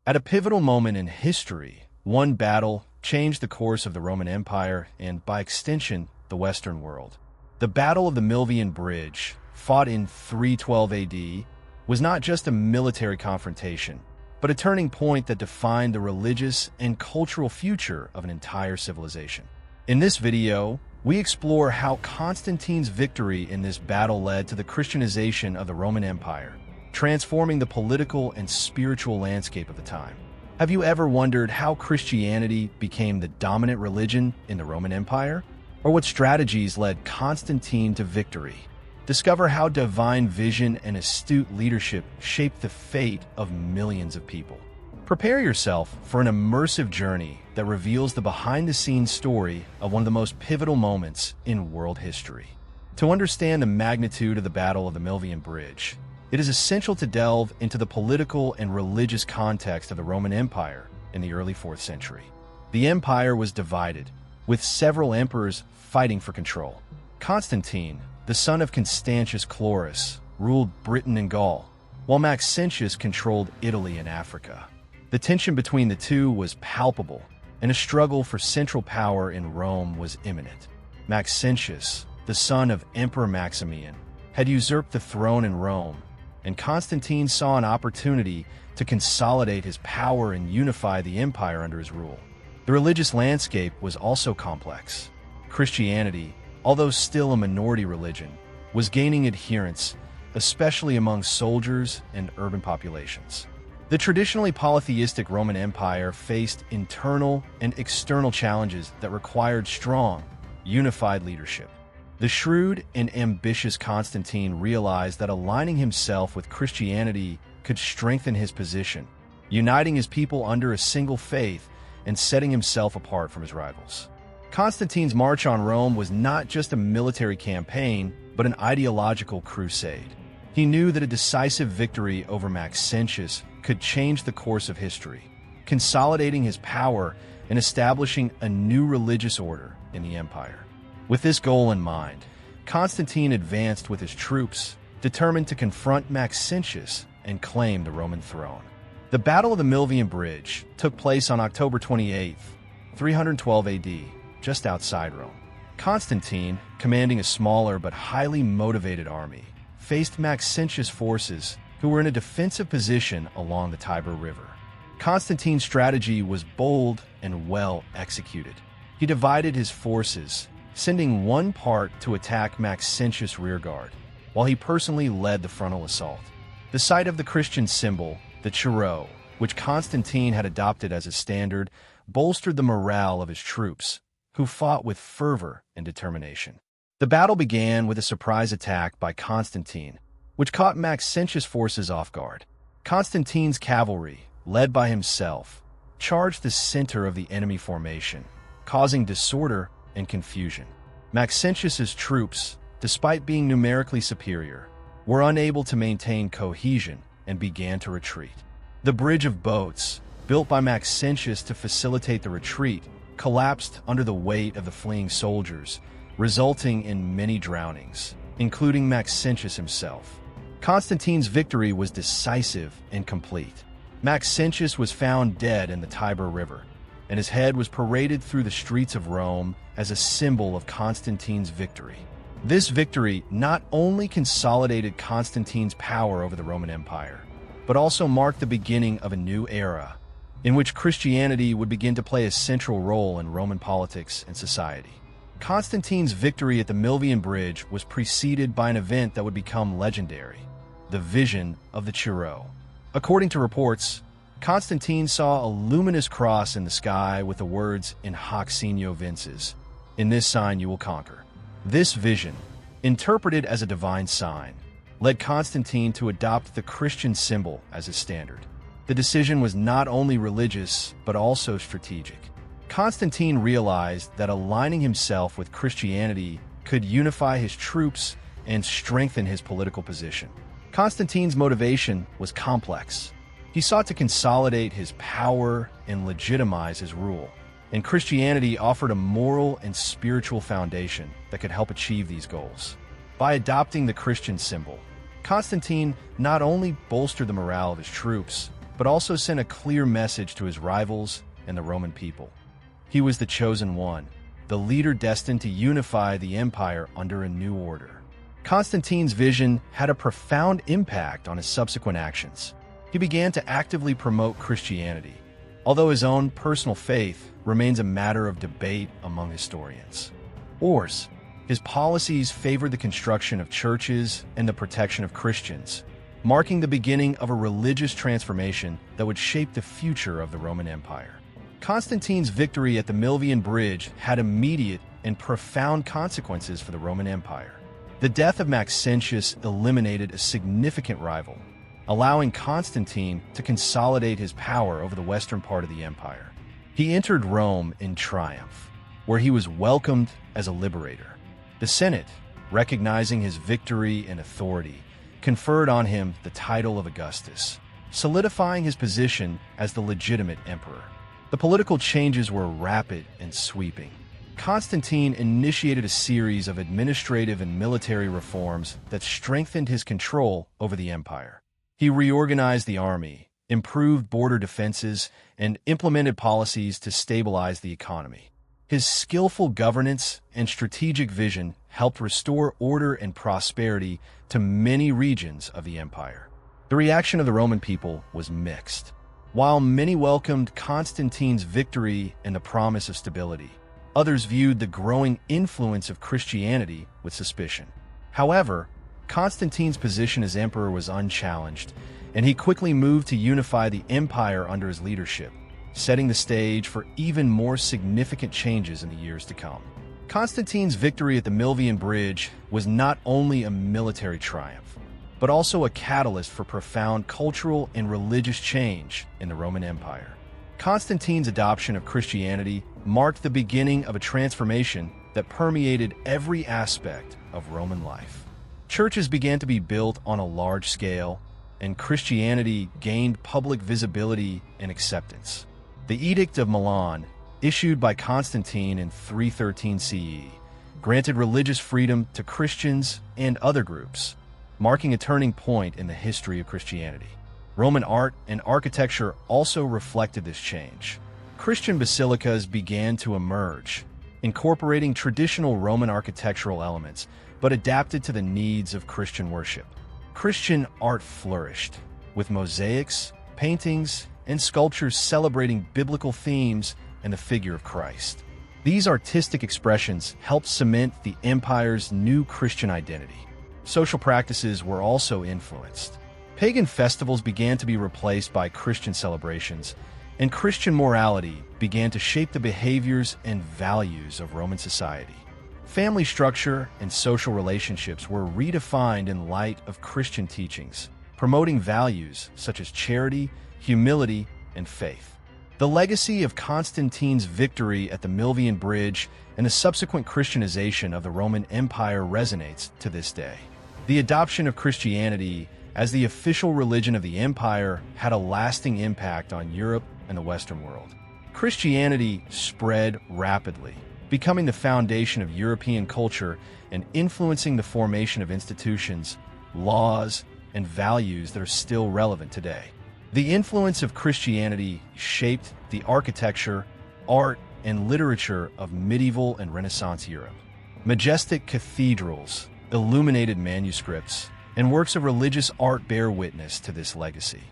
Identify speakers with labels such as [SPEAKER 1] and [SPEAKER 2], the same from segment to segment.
[SPEAKER 1] At a pivotal moment in history, one battle changed the course of the Roman Empire and, by extension, the Western world. The Battle of the Milvian Bridge, fought in 312 AD, was not just a military confrontation, but a turning point that defined the religious and cultural future of an entire civilization. In this video, we explore how Constantine's victory in this battle led to the Christianization of the Roman Empire, transforming the political and spiritual landscape of the time. Have you ever wondered how Christianity became the dominant religion in the Roman Empire? Or what strategies led Constantine to victory? Discover how divine vision and astute leadership shaped the fate of millions of people. Prepare yourself for an immersive journey that reveals the behind-the-scenes story of one of the most pivotal moments in world history. To understand the magnitude of the Battle of the Milvian Bridge, it is essential to delve into the political and religious context of the Roman Empire in the early 4th century. The empire was divided, with several emperors fighting for control. Constantine, the son of Constantius Chlorus, ruled Britain and Gaul, while Maxentius controlled Italy and Africa. The tension between the two was palpable, and a struggle for central power in Rome was imminent. Maxentius, the son of Emperor Maximian, had usurped the throne in Rome, and Constantine saw an opportunity to consolidate his power and unify the empire under his rule. The religious landscape was also complex. Christianity, although still a minority religion, was gaining adherents, especially among soldiers and urban populations. The traditionally polytheistic Roman Empire faced internal and external challenges that required strong, unified leadership. The shrewd and ambitious Constantine realized that aligning himself with Christianity could strengthen his position, uniting his people under a single faith and setting himself apart from his rivals. Constantine's march on Rome was not just a military campaign, but an ideological crusade. He knew that a decisive victory over Maxentius could change the course of history, consolidating his power and establishing a new religious order in the empire. With this goal in mind, Constantine advanced with his troops, determined to confront Maxentius and claim the Roman throne. The Battle of the Milvian Bridge took place on October 28, 312 AD, just outside Rome. Constantine, commanding a smaller but highly motivated army, faced Maxentius' forces, who were in a defensive position along the Tiber River. Constantine's strategy was bold and well executed. He divided his forces, sending one part to attack Maxentius' rearguard, while he personally led the frontal assault. The sight of the Christian symbol, the Chiro, which Constantine had adopted as his standard, bolstered the morale of his troops, who fought with fervor and determination. The battle began with a surprise attack by Constantine, which caught Maxentius' forces off guard. Constantine's cavalry, led by himself, charged the center of the enemy formation, causing disorder and confusion. Maxentius's troops, despite being numerically superior, were unable to maintain cohesion and began to retreat. The bridge of boats, built by Maxentius to facilitate the retreat, collapsed under the weight of the fleeing soldiers, resulting in many drownings, including Maxentius himself. Constantine's victory was decisive and complete. Maxentius was found dead in the Tiber River, and his head was paraded through the streets of Rome as a symbol of Constantine's victory. This victory not only consolidated Constantine's power over the Roman Empire, but also marked the beginning of a new era, in which Christianity would begin to play a central role in Roman politics and society. Constantine's victory at the Milvian Bridge was preceded by an event that would become legendary: the vision of the Chiro. According to reports, Constantine saw a luminous cross in the sky with the words "In hoc signo vinces," "In this sign you will conquer." This vision, interpreted as a divine sign, led Constantine to adopt the Christian symbol as his standard. The decision was not only religious, but also strategic. Constantine realized that aligning himself with Christianity could unify his troops and strengthen his political position. Constantine's motivation was complex. He sought to consolidate his power and legitimize his rule, and Christianity offered a moral and spiritual foundation that could help achieve these goals. By adopting the Christian symbol, Constantine not only bolstered the morale of his troops, but also sent a clear message to his rivals and the Roman people. He was the chosen one, the leader destined to unify the empire under a new order. Constantine's vision had a profound impact on his subsequent actions. He began to actively promote Christianity, although his own personal faith remains a matter of debate among historians. His policies favored the construction of churches and the protection of Christians, marking the beginning of a religious transformation that would shape the future of the Roman Empire. Constantine's victory at the Milvian Bridge had immediate and profound consequences for the Roman Empire. The death of Maxentius eliminated a significant rival, allowing Constantine to consolidate his power over the western part of the empire. He entered Rome in triumph, where he was welcomed as a liberator. The Senate, recognizing his victory and authority, conferred on him the title of Augustus, solidifying his position as the legitimate emperor. The political changes were rapid and sweeping. Constantine initiated a series of administrative and military reforms that strengthened his control over the empire. He reorganized the army, improved border defenses, and implemented policies to stabilize the economy. His skillful governance and strategic vision helped restore order and prosperity to many regions of the empire. The reaction of the Roman people was mixed. While many welcomed Constantine's victory and the promise of stability, others viewed the growing influence of Christianity with suspicion. However, Constantine's position as emperor was unchallenged, and he quickly moved to unify the empire under his leadership, setting the stage for even more significant changes in the years to come. Constantine's victory at the Milvian Bridge was not only a military triumph, but also a catalyst for profound cultural and religious change in the Roman Empire. Constantine's adoption of Christianity marked the beginning of a transformation that permeated every aspect of Roman life. Churches began to be built on a large scale, and Christianity gained public visibility and acceptance. The Edict of Milan, issued by Constantine in 313 CE, granted religious freedom to Christians and other groups, marking a turning point in the history of Christianity. Roman art and architecture also reflected this change. Christian basilicas began to emerge, incorporating traditional Roman architectural elements, but adapted to the needs of Christian worship. Christian art flourished, with mosaics, paintings, and sculptures celebrating biblical themes and the figure of Christ. These artistic expressions helped cement the empire's new Christian identity. Social practices were also influenced. Pagan festivals began to be replaced by Christian celebrations, and Christian morality began to shape the behaviors and values of Roman society. Family structure and social relationships were redefined in light of Christian teachings, promoting values such as charity, humility, and faith. The legacy of Constantine's victory at the Milvian Bridge and the subsequent Christianization of the Roman Empire resonates to this day. The adoption of Christianity as the official religion of the empire had a lasting impact on Europe and the Western world. Christianity spread rapidly, becoming the foundation of European culture and influencing the formation of institutions, laws, and values that are still relevant today. The influence of Christianity shaped the architecture, art, and literature of medieval and Renaissance Europe. Majestic cathedrals, illuminated manuscripts, and works of religious art bear witness to this legacy.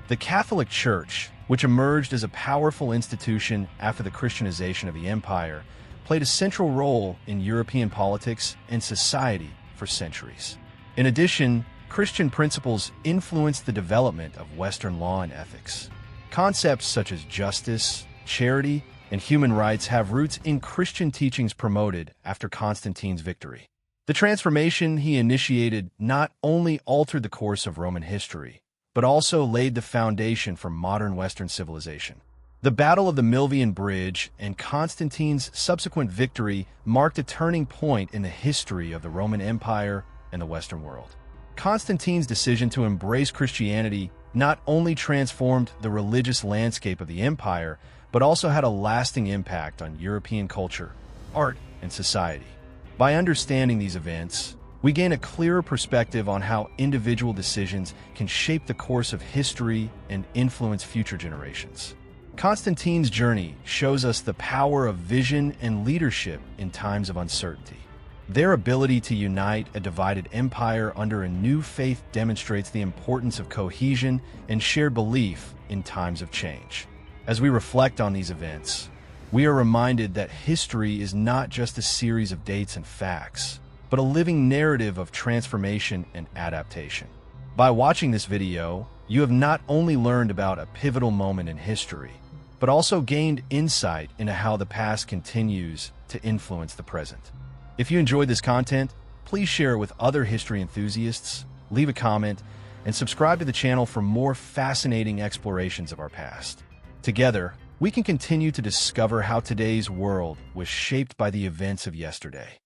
[SPEAKER 1] The Catholic Church, which emerged as a powerful institution after the Christianization of the empire, played a central role in European politics and society for centuries. In addition, Christian principles influenced the development of Western law and ethics. Concepts such as justice, charity, and human rights have roots in Christian teachings promoted after Constantine's victory. The transformation he initiated not only altered the course of Roman history, but also laid the foundation for modern Western civilization. The Battle of the Milvian Bridge and Constantine's subsequent victory marked a turning point in the history of the Roman Empire and the Western world. Constantine's decision to embrace Christianity not only transformed the religious landscape of the empire, but also had a lasting impact on European culture, art, and society. By understanding these events, We gain a clearer perspective on how individual decisions can shape the course of history and influence future generations. Constantine's journey shows us the power of vision and leadership in times of uncertainty. Their ability to unite a divided empire under a new faith demonstrates the importance of cohesion and shared belief in times of change. As we reflect on these events, we are reminded that history is not just a series of dates and facts, but a living narrative of transformation and adaptation. By watching this video, you have not only learned about a pivotal moment in history, but also gained insight into how the past continues to influence the present. If you enjoyed this content, please share it with other history enthusiasts, leave a comment, and subscribe to the channel for more fascinating explorations of our past. Together, we can continue to discover how today's world was shaped by the events of yesterday.